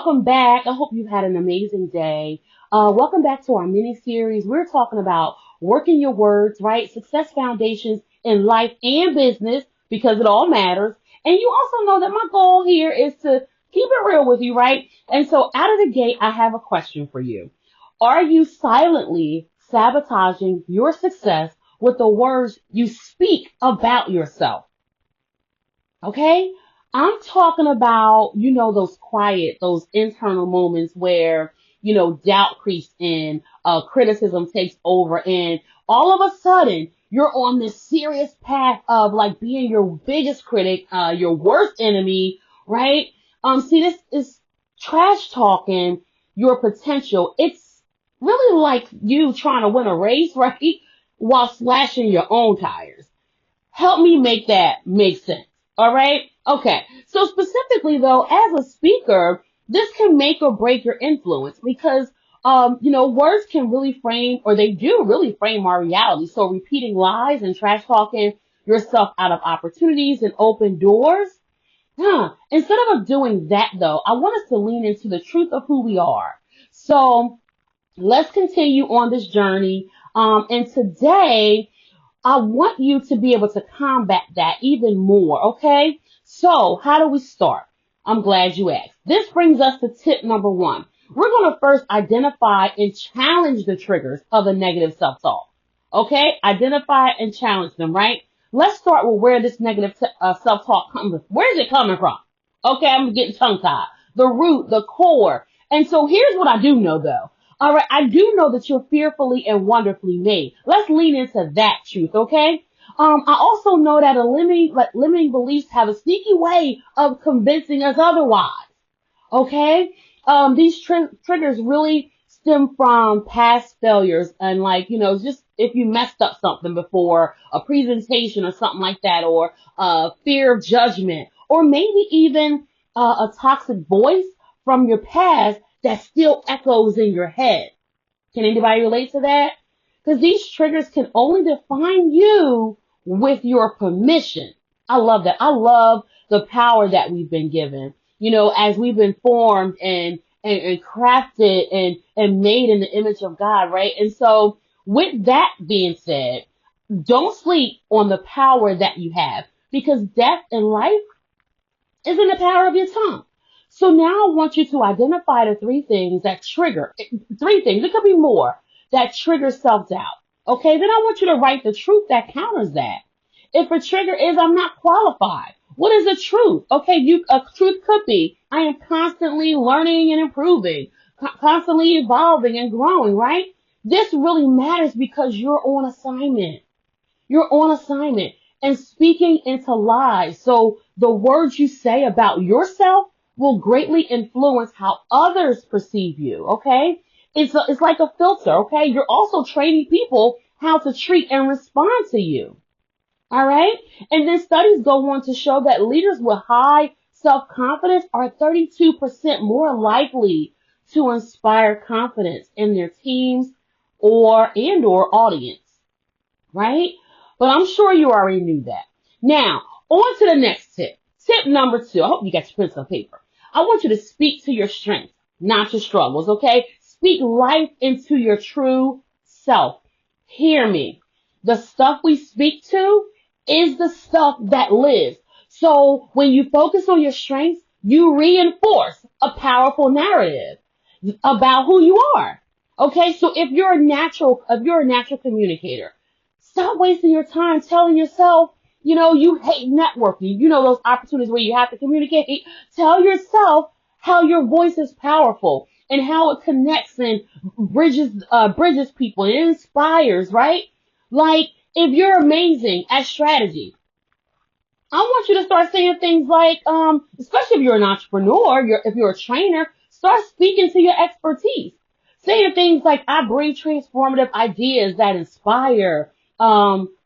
Welcome back. I hope you've had an amazing day. Welcome back to our mini series. We're talking about working your words, right? Success foundations in life and business because it all matters. And you also know that my goal here is to keep it real with you, right? And so out of the gate, I have a question for you. Are you silently sabotaging your success with the words you speak about yourself? Okay? I'm talking about, those quiet, those internal moments where, doubt creeps in, criticism takes over, and all of a sudden you're on this serious path of like being your biggest critic, your worst enemy, right? See, this is trash talking your potential. It's really like you trying to win a race, right? While slashing your own tires. Help me make that make sense. All right. Okay. So specifically though, as a speaker, this can make or break your influence because, words can really frame, or they do really frame our reality. So repeating lies and trash talking yourself out of opportunities and open doors. Instead of doing that though, I want us to lean into the truth of who we are. So let's continue on this journey. And today, I want you to be able to combat that even more, okay? So, how do we start? I'm glad you asked. This brings us to tip number 1. We're going to first identify and challenge the triggers of a negative self-talk, okay? Identify and challenge them, right? Let's start with where this negative self-talk comes from. Where is it coming from? Okay, I'm getting tongue-tied. The root, the core. And so here's what I do know, though. All right, I do know that you're fearfully and wonderfully made. Let's lean into that truth, okay? I also know that limiting beliefs have a sneaky way of convincing us otherwise, okay? These triggers really stem from past failures and just if you messed up something before, a presentation or something like that, or fear of judgment, or maybe even a toxic voice from your past that still echoes in your head. Can anybody relate to that? Because these triggers can only define you with your permission. I love that. I love the power that we've been given, as we've been formed and crafted and made in the image of God, right? And so with that being said, don't sleep on the power that you have because death and life is in the power of your tongue. So now I want you to identify the 3 things that trigger, 3 things, it could be more, that trigger self-doubt. Okay, then I want you to write the truth that counters that. If a trigger is, I'm not qualified. What is the truth? Okay, a truth could be, I am constantly learning and improving, constantly evolving and growing, right? This really matters because you're on assignment. You're on assignment and speaking into lies. So the words you say about yourself will greatly influence how others perceive you, okay? It's like a filter, okay? You're also training people how to treat and respond to you, all right? And then studies go on to show that leaders with high self-confidence are 32% more likely to inspire confidence in their teams or audience, right? But I'm sure you already knew that. Now, on to the next tip. Tip number 2. I hope you got your pencil and paper. I want you to speak to your strengths, not your struggles, okay? Speak life into your true self. Hear me. The stuff we speak to is the stuff that lives. So when you focus on your strengths, you reinforce a powerful narrative about who you are. Okay? So if you're a natural communicator, stop wasting your time telling yourself, you hate networking. Those opportunities where you have to communicate. Tell yourself how your voice is powerful and how it connects and bridges people and it inspires, right? Like, if you're amazing at strategy, I want you to start saying things like, especially if you're an entrepreneur, if you're a trainer, start speaking to your expertise. Saying things like, I bring transformative ideas that inspire,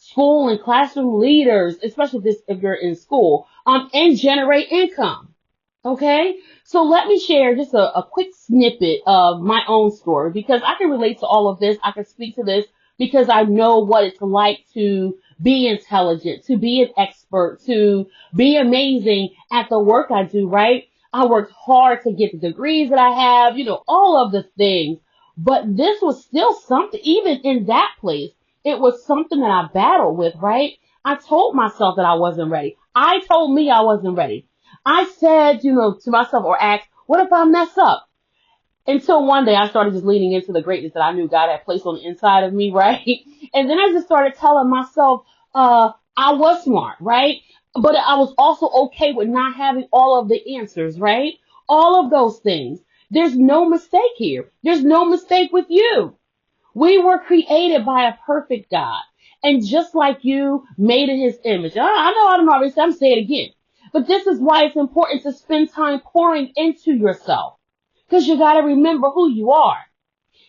school and classroom leaders, especially if you're in school, and generate income. Okay? So let me share just a quick snippet of my own story because I can relate to all of this. I can speak to this because I know what it's like to be intelligent, to be an expert, to be amazing at the work I do, right? I worked hard to get the degrees that I have, all of the things. But this was still something, even in that place, it was something that I battled with, right? I told myself that I wasn't ready. I told me I wasn't ready. I said, to myself or asked, what if I mess up? Until one day I started just leaning into the greatness that I knew God had placed on the inside of me, right? And then I just started telling myself, I was smart, right? But I was also okay with not having all of the answers, right? All of those things. There's no mistake here. There's no mistake with you. We were created by a perfect God. And just like you, made in his image. I know I don't already say, I'm saying it again. But this is why it's important to spend time pouring into yourself. Because you got to remember who you are.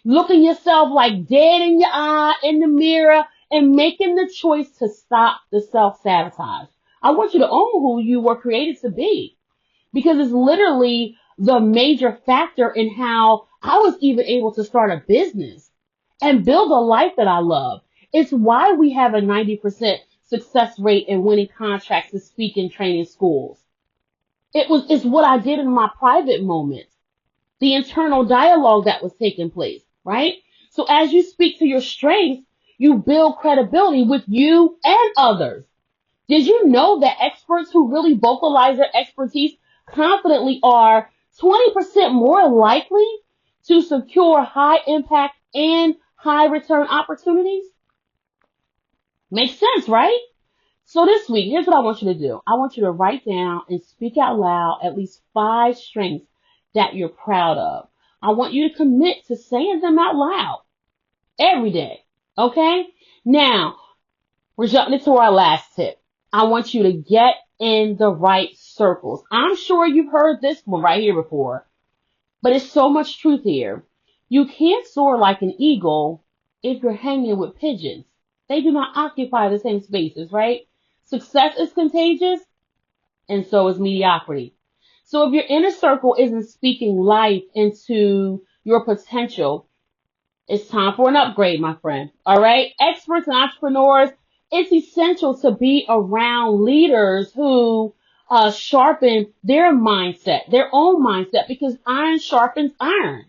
Looking yourself like dead in your eye, in the mirror, and making the choice to stop the self-sabotage. I want you to own who you were created to be. Because it's literally the major factor in how I was even able to start a business and build a life that I love. It's why we have a 90% success rate in winning contracts to speak in training schools. It's what I did in my private moments. The internal dialogue that was taking place, right? So as you speak to your strengths, you build credibility with you and others. Did you know that experts who really vocalize their expertise confidently are 20% more likely to secure high impact and high return opportunities? Makes sense, right? So this week, here's what I want you to do. I want you to write down and speak out loud at least 5 strengths that you're proud of. I want you to commit to saying them out loud every day. Okay? Now, we're jumping into our last tip. I want you to get in the right circles. I'm sure you've heard this one right here before, but it's so much truth here. You can't soar like an eagle if you're hanging with pigeons. They do not occupy the same spaces, right? Success is contagious, and so is mediocrity. So if your inner circle isn't speaking life into your potential, it's time for an upgrade, my friend. All right? Experts and entrepreneurs, it's essential to be around leaders who sharpen their mindset, their own mindset, because iron sharpens iron.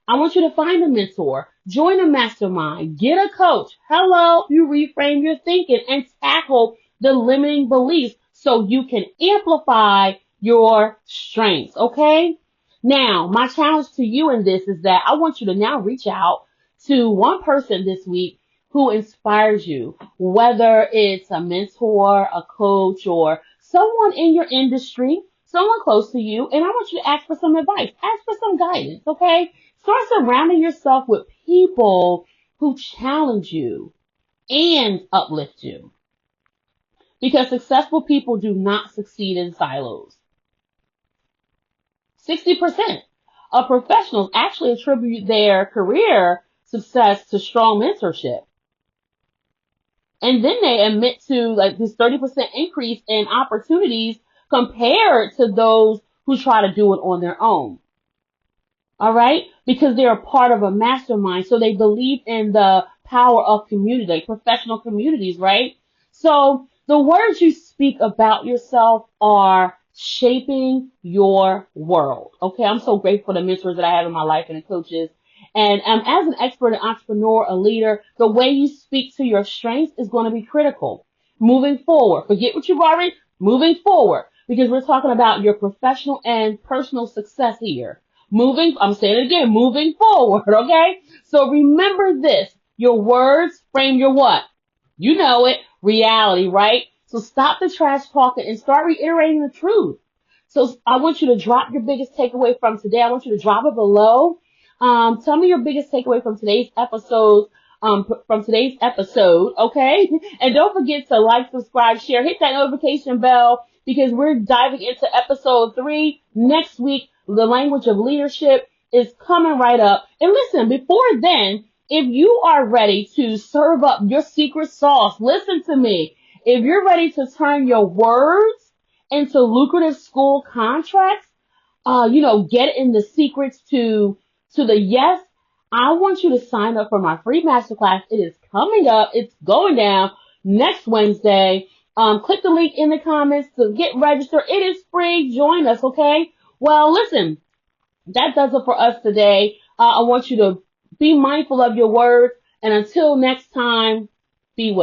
I want you to find a mentor, join a mastermind, get a coach. Hello, you reframe your thinking and tackle the limiting beliefs so you can amplify your strengths, okay? Now, my challenge to you in this is that I want you to now reach out to one person this week who inspires you, whether it's a mentor, a coach, or someone in your industry, someone close to you, and I want you to ask for some advice, ask for some guidance, okay? Start surrounding yourself with people who challenge you and uplift you. Because successful people do not succeed in silos. 60% of professionals actually attribute their career success to strong mentorship. And then they admit to like this 30% increase in opportunities compared to those who try to do it on their own. All right? Because they're a part of a mastermind. So they believe in the power of community, like professional communities, right? So the words you speak about yourself are shaping your world. Okay? I'm so grateful for the mentors that I have in my life and the coaches. And as an expert, an entrepreneur, a leader, the way you speak to your strengths is going to be critical. Moving forward. Forget what you've already, moving forward. Because we're talking about your professional and personal success here. I'm saying it again, moving forward, okay? So remember this, your words frame your what? You know it, reality, right? So stop the trash talking and start reiterating the truth. So I want you to drop your biggest takeaway from today. I want you to drop it below. Tell me your biggest takeaway from today's episode, okay? And don't forget to like, subscribe, share, hit that notification bell because we're diving into episode 3 next week. The language of leadership is coming right up. And listen, before then, if you are ready to serve up your secret sauce, listen to me. If you're ready to turn your words into lucrative school contracts, get in the secrets to the yes, I want you to sign up for my free masterclass. It is coming up. It's going down next Wednesday. Click the link in the comments to get registered. It is free. Join us, okay? Well, listen, that does it for us today. I want you to be mindful of your words, and until next time, be well.